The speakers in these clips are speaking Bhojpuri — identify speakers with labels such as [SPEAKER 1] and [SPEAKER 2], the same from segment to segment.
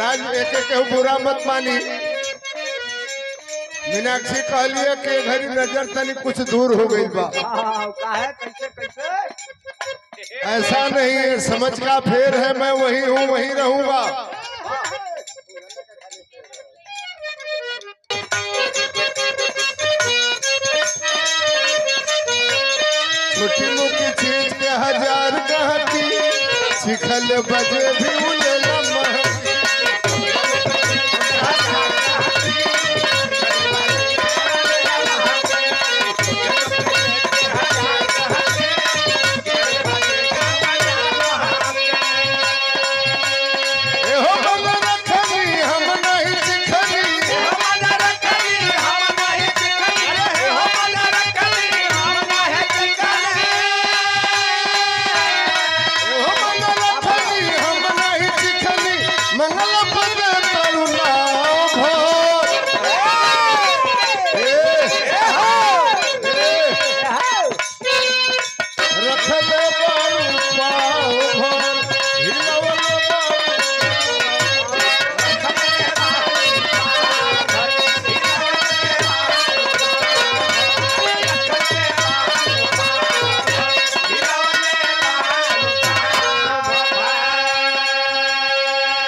[SPEAKER 1] महाराज एक एक बुरा मत मानी। मीनाक्षी कहलिए के घड़ी नजर तनी कुछ दूर हो गई बा।
[SPEAKER 2] कैसे कैसे
[SPEAKER 1] ऐसा नहीं है, समझ का फेर है, मैं वही हूँ वही रहूंगा। छोटी मुखी चीज के हजार कहती, शिखल बजे भी उलेला महती।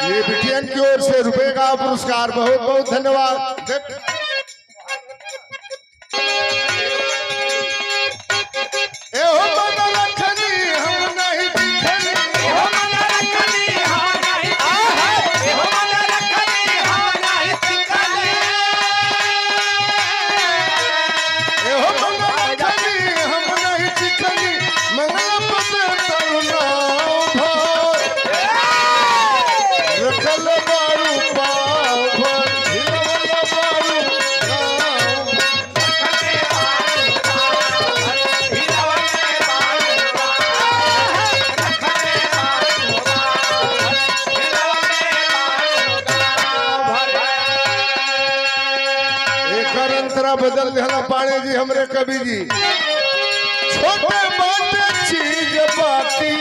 [SPEAKER 1] ये बिटियन की ओर से रुपए का पुरस्कार, बहुत बहुत धन्यवाद। बदल देना पाणे जी हमरे कवि जी। छोटे मोटे चीज बाकी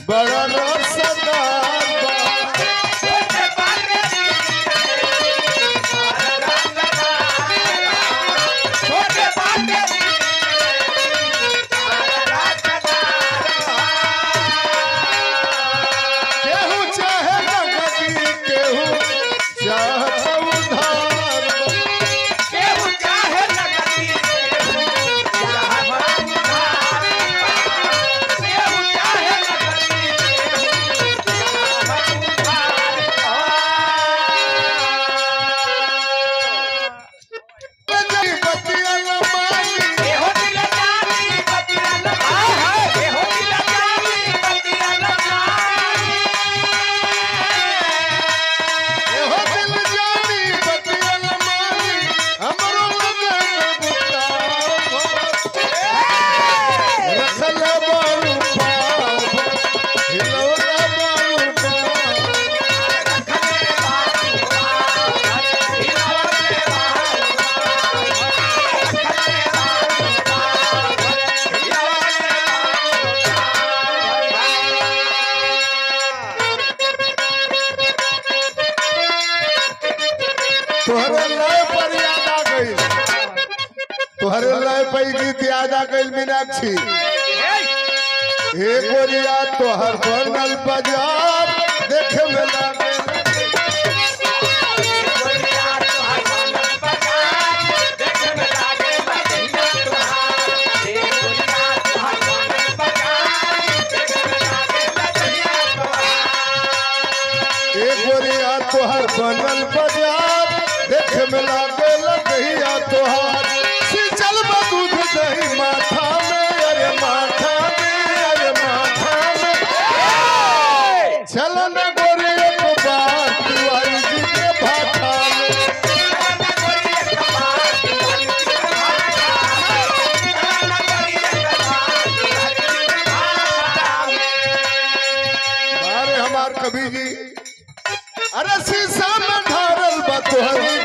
[SPEAKER 1] बड़ा रसदार केहू चाहे नगदी केहू चाहे तोहरे लय पर गीत याद आ गई मीनाक्षी। एक बोरिया तोहर बनल बाजार देखे में लागे एक बोरिया तोहर बनल बाजार देखे में लागे लगहिया तोहर दूध दही माथा में, अरे माथा में, अरे माथा में। चलन गोरी एक बार तिवारी जी के भाषा में। अरे हमार कवि जी, अरे शीशा में ढारल बा तोहरी